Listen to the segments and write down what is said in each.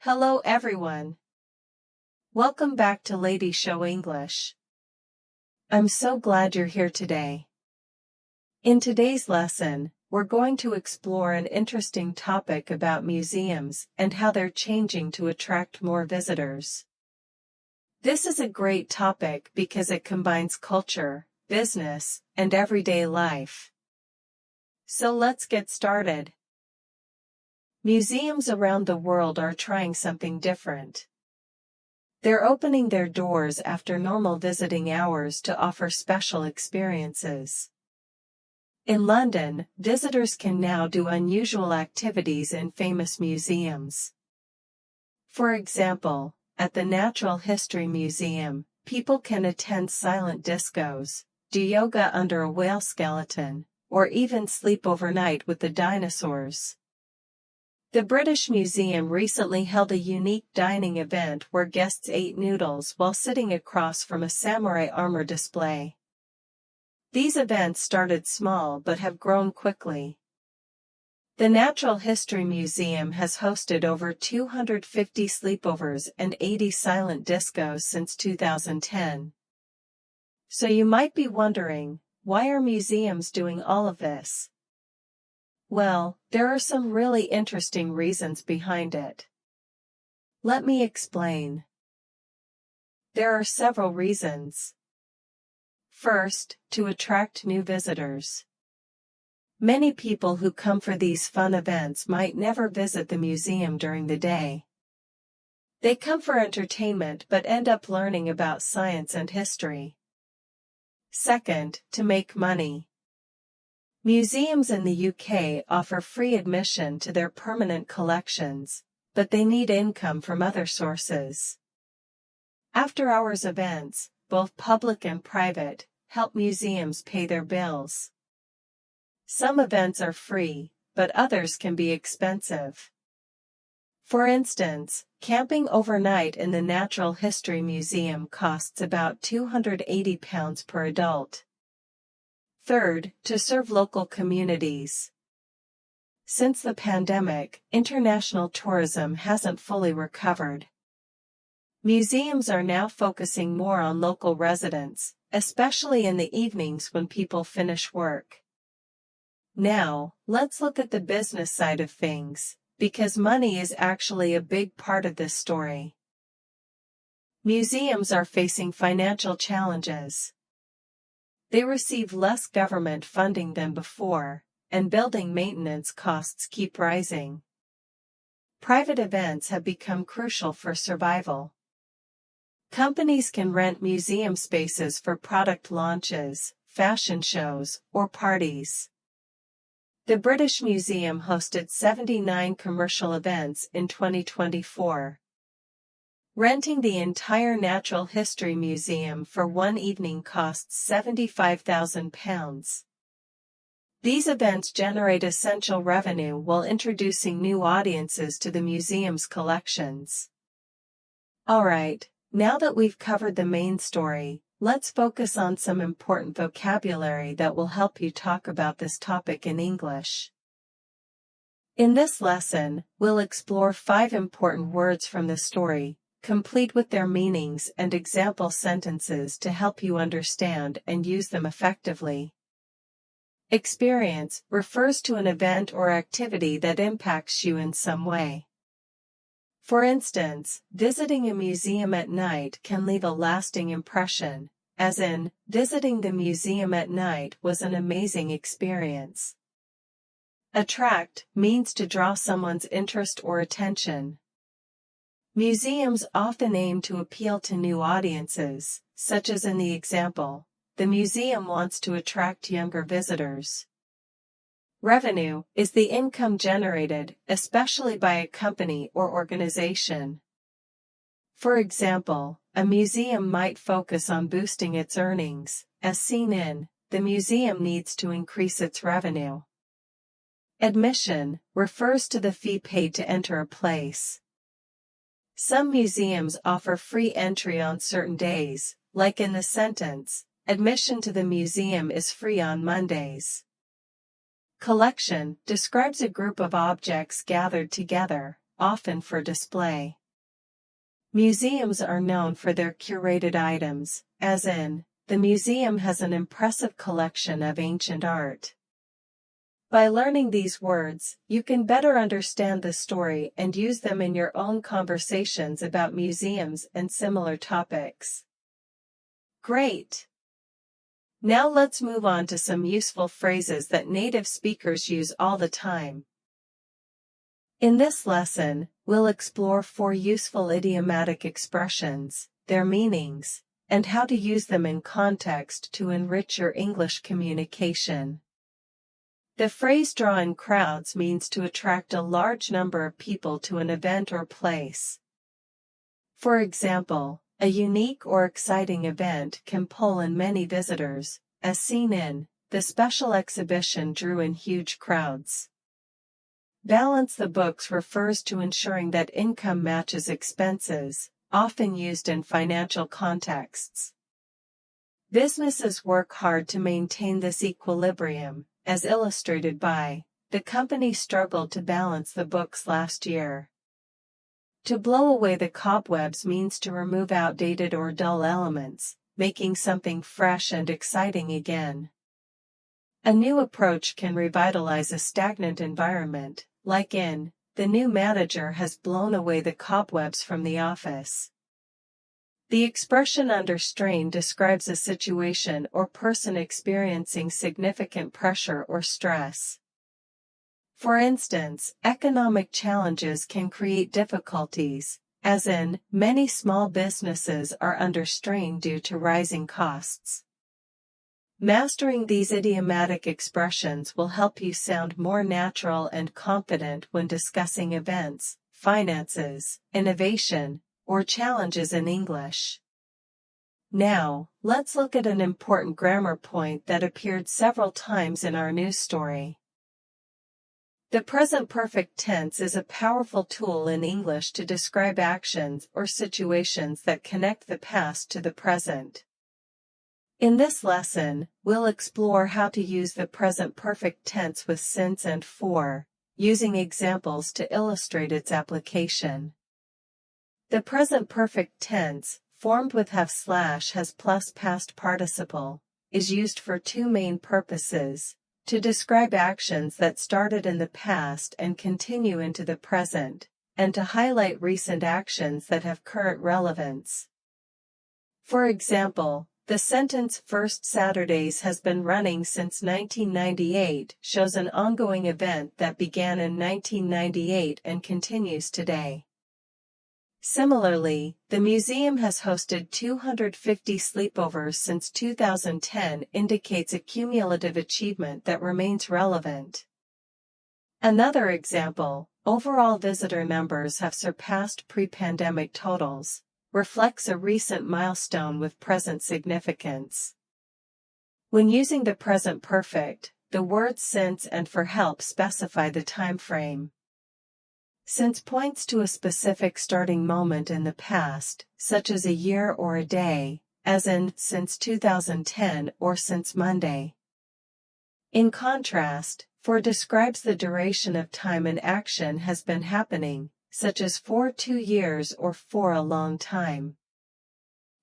Hello everyone. Welcome back to Lady Show English. I'm so glad you're here today. In today's lesson, we're going to explore an interesting topic about museums and how they're changing to attract more visitors. This is a great topic because it combines culture, business, and everyday life. So let's get started. Museums around the world are trying something different. They're opening their doors after normal visiting hours to offer special experiences. In London, visitors can now do unusual activities in famous museums. For example, at the Natural History Museum, people can attend silent discos, do yoga under a whale skeleton, or even sleep overnight with the dinosaurs. The British Museum recently held a unique dining event where guests ate noodles while sitting across from a samurai armor display. These events started small but have grown quickly. The Natural History Museum has hosted over 250 sleepovers and 80 silent discos since 2010. So you might be wondering, why are museums doing all of this? Well, there are some really interesting reasons behind it. Let me explain. There are several reasons. First, to attract new visitors. Many people who come for these fun events might never visit the museum during the day. They come for entertainment but end up learning about science and history. Second, to make money. Museums in the UK offer free admission to their permanent collections, but they need income from other sources. After-hours events, both public and private, help museums pay their bills. Some events are free, but others can be expensive. For instance, camping overnight in the Natural History Museum costs about £280 per adult. Third, to serve local communities. Since the pandemic, international tourism hasn't fully recovered. Museums are now focusing more on local residents, especially in the evenings when people finish work. Now, let's look at the business side of things, because money is actually a big part of this story. Museums are facing financial challenges. They receive less government funding than before, and building maintenance costs keep rising. Private events have become crucial for survival. Companies can rent museum spaces for product launches, fashion shows, or parties. The British Museum hosted 79 commercial events in 2024. Renting the entire Natural History Museum for one evening costs £75,000. These events generate essential revenue while introducing new audiences to the museum's collections. Alright, now that we've covered the main story, let's focus on some important vocabulary that will help you talk about this topic in English. In this lesson, we'll explore 5 important words from the story, complete with their meanings and example sentences to help you understand and use them effectively. Experience refers to an event or activity that impacts you in some way. For instance, visiting a museum at night can leave a lasting impression, as in, visiting the museum at night was an amazing experience. Attract means to draw someone's interest or attention. Museums often aim to appeal to new audiences, such as in the example, the museum wants to attract younger visitors. Revenue is the income generated, especially by a company or organization. For example, a museum might focus on boosting its earnings, as seen in, the museum needs to increase its revenue. Admission refers to the fee paid to enter a place. Some museums offer free entry on certain days, like in the sentence, admission to the museum is free on Mondays. Collection describes a group of objects gathered together, often for display. Museums are known for their curated items, as in, the museum has an impressive collection of ancient art. By learning these words, you can better understand the story and use them in your own conversations about museums and similar topics. Great! Now let's move on to some useful phrases that native speakers use all the time. In this lesson, we'll explore 4 useful idiomatic expressions, their meanings, and how to use them in context to enrich your English communication. The phrase draw in crowds means to attract a large number of people to an event or place. For example, a unique or exciting event can pull in many visitors, as seen in, the special exhibition drew in huge crowds. Balance the books refers to ensuring that income matches expenses, often used in financial contexts. Businesses work hard to maintain this equilibrium, as illustrated by, the company struggled to balance the books last year. To blow away the cobwebs means to remove outdated or dull elements, making something fresh and exciting again. A new approach can revitalize a stagnant environment, like in, the new manager has blown away the cobwebs from the office. The expression under strain describes a situation or person experiencing significant pressure or stress. For instance, economic challenges can create difficulties, as in, many small businesses are under strain due to rising costs. Mastering these idiomatic expressions will help you sound more natural and confident when discussing events, finances, innovation, or challenges in English. Now, let's look at an important grammar point that appeared several times in our news story. The present perfect tense is a powerful tool in English to describe actions or situations that connect the past to the present. In this lesson, we'll explore how to use the present perfect tense with since and for, using examples to illustrate its application. The present perfect tense, formed with have/ has plus past participle, is used for 2 main purposes: to describe actions that started in the past and continue into the present, and to highlight recent actions that have current relevance. For example, the sentence "First Saturdays has been running since 1998" shows an ongoing event that began in 1998 and continues today. Similarly, the museum has hosted 250 sleepovers since 2010 indicates a cumulative achievement that remains relevant. Another example, overall visitor numbers have surpassed pre-pandemic totals, reflects a recent milestone with present significance. When using the present perfect, the words since and for help specify the time frame. Since points to a specific starting moment in the past, such as a year or a day, as in since 2010 or since Monday. In contrast, for describes the duration of time an action has been happening, such as for 2 years or for a long time.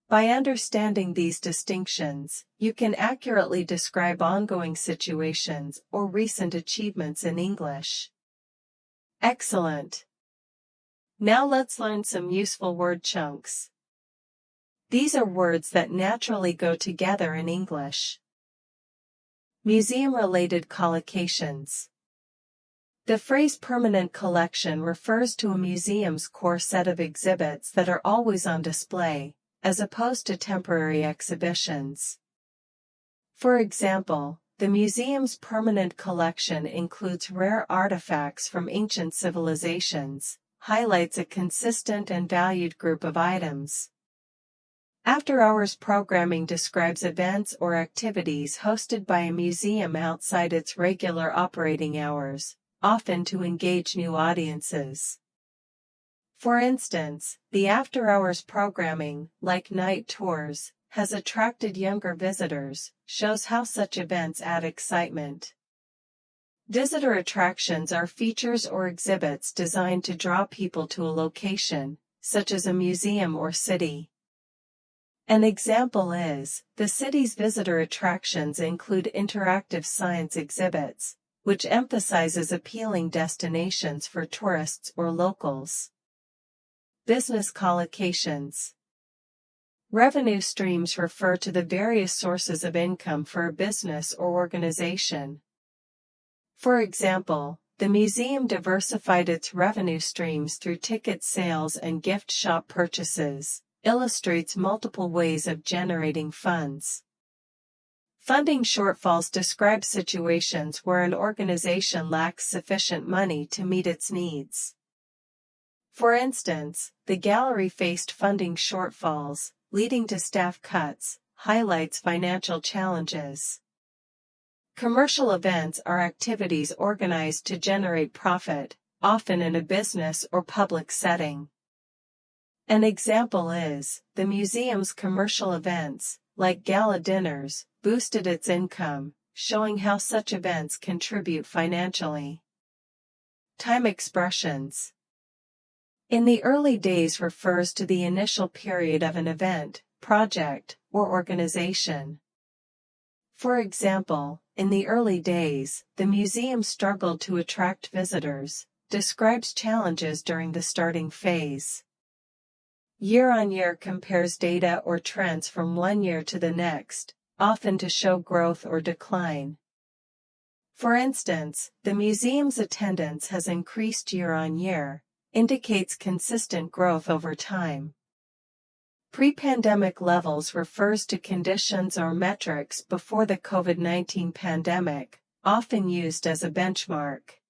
By understanding these distinctions, you can accurately describe ongoing situations or recent achievements in English. Excellent! Now let's learn some useful word chunks. These are words that naturally go together in English. Museum-related collocations. The phrase permanent collection refers to a museum's core set of exhibits that are always on display, as opposed to temporary exhibitions. For example, the museum's permanent collection includes rare artifacts from ancient civilizations, highlights a consistent and valued group of items. After-hours programming describes events or activities hosted by a museum outside its regular operating hours, often to engage new audiences. For instance, the after-hours programming, like night tours, has attracted younger visitors, shows how such events add excitement. Visitor attractions are features or exhibits designed to draw people to a location, such as a museum or city. An example is, the city's visitor attractions include interactive science exhibits, which emphasizes appealing destinations for tourists or locals. Business collocations. Revenue streams refer to the various sources of income for a business or organization. For example, the museum diversified its revenue streams through ticket sales and gift shop purchases, illustrates multiple ways of generating funds. Funding shortfalls describe situations where an organization lacks sufficient money to meet its needs. For instance, the gallery faced funding shortfalls, leading to staff cuts, highlights financial challenges. Commercial events are activities organized to generate profit, often in a business or public setting. An example is, the museum's commercial events, like gala dinners, boosted its income, showing how such events contribute financially. Time expressions. In the early days refers to the initial period of an event, project, or organization. For example, in the early days, the museum struggled to attract visitors, describes challenges during the starting phase. Year-on-year compares data or trends from one year to the next, often to show growth or decline. For instance, the museum's attendance has increased year-on-year, indicates consistent growth over time. Pre-pandemic levels refers to conditions or metrics before the COVID-19 pandemic, often used as a benchmark.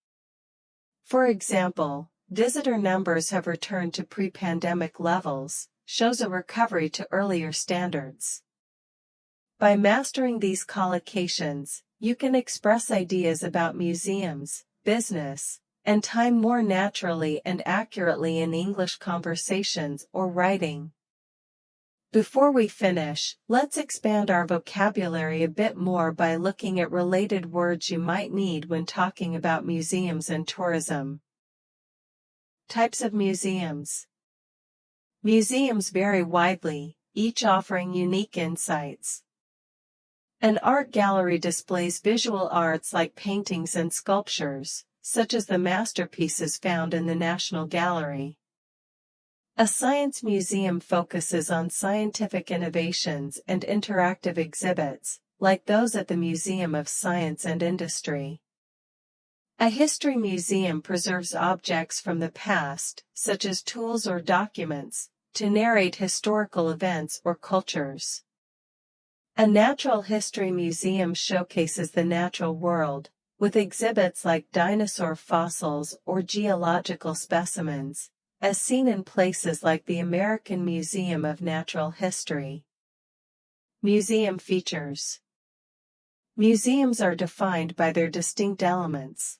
For example, visitor numbers have returned to pre-pandemic levels, shows a recovery to earlier standards. By mastering these collocations, you can express ideas about museums, business, and time more naturally and accurately in English conversations or writing. Before we finish, let's expand our vocabulary a bit more by looking at related words you might need when talking about museums and tourism. Types of museums. Museums vary widely, each offering unique insights. An art gallery displays visual arts like paintings and sculptures, such as the masterpieces found in the National Gallery. A science museum focuses on scientific innovations and interactive exhibits, like those at the Museum of Science and Industry. A history museum preserves objects from the past, such as tools or documents, to narrate historical events or cultures. A natural history museum showcases the natural world, with exhibits like dinosaur fossils or geological specimens, as seen in places like the American Museum of Natural History. Museum features. Museums are defined by their distinct elements.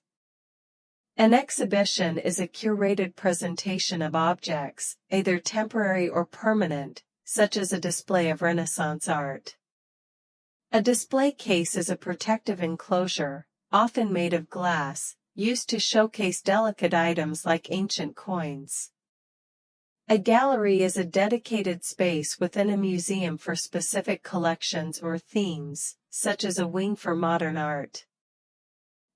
An exhibition is a curated presentation of objects, either temporary or permanent, such as a display of Renaissance art. A display case is a protective enclosure, often made of glass, used to showcase delicate items like ancient coins. A gallery is a dedicated space within a museum for specific collections or themes, such as a wing for modern art.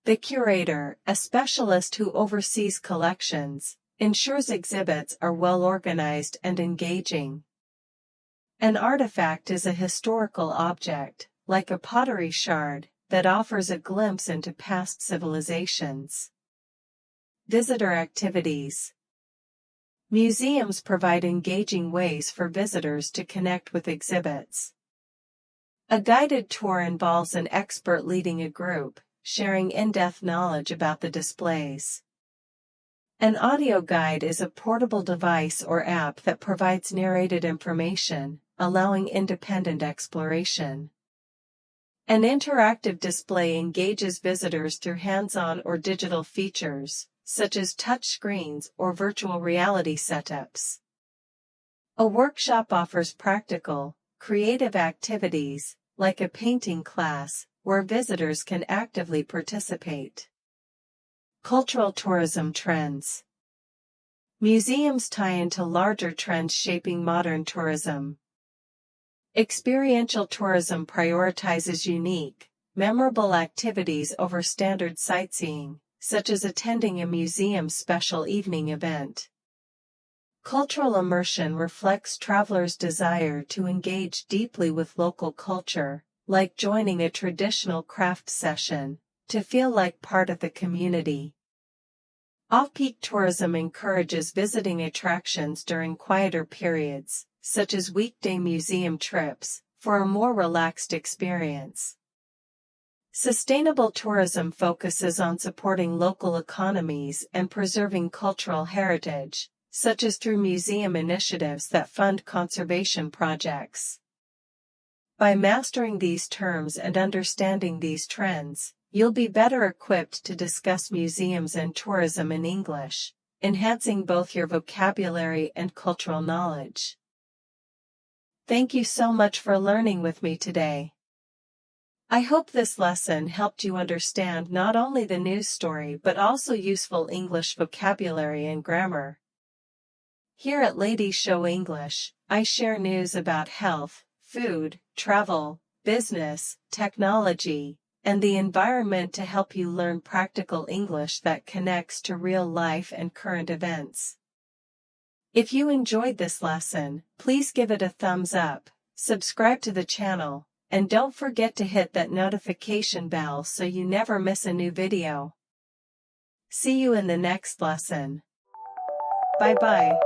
The curator, a specialist who oversees collections, ensures exhibits are well organized and engaging. An artifact is a historical object, like a pottery shard, that offers a glimpse into past civilizations. Visitor activities. Museums provide engaging ways for visitors to connect with exhibits. A guided tour involves an expert leading a group, sharing in-depth knowledge about the displays. An audio guide is a portable device or app that provides narrated information, allowing independent exploration. An interactive display engages visitors through hands-on or digital features, such as touch screens or virtual reality setups. A workshop offers practical, creative activities, like a painting class, where visitors can actively participate. Cultural tourism trends. Museums tie into larger trends shaping modern tourism. Experiential tourism prioritizes unique, memorable activities over standard sightseeing, such as attending a museum's special evening event. Cultural immersion reflects travelers' desire to engage deeply with local culture, like joining a traditional craft session, to feel like part of the community. Off-peak tourism encourages visiting attractions during quieter periods, such as weekday museum trips, for a more relaxed experience. Sustainable tourism focuses on supporting local economies and preserving cultural heritage, such as through museum initiatives that fund conservation projects. By mastering these terms and understanding these trends, you'll be better equipped to discuss museums and tourism in English, enhancing both your vocabulary and cultural knowledge. Thank you so much for learning with me today. I hope this lesson helped you understand not only the news story but also useful English vocabulary and grammar. Here at Ladies Show English, I share news about health, food, travel, business, technology, and the environment to help you learn practical English that connects to real life and current events. If you enjoyed this lesson, please give it a thumbs up, subscribe to the channel, and don't forget to hit that notification bell so you never miss a new video. See you in the next lesson. Bye-bye.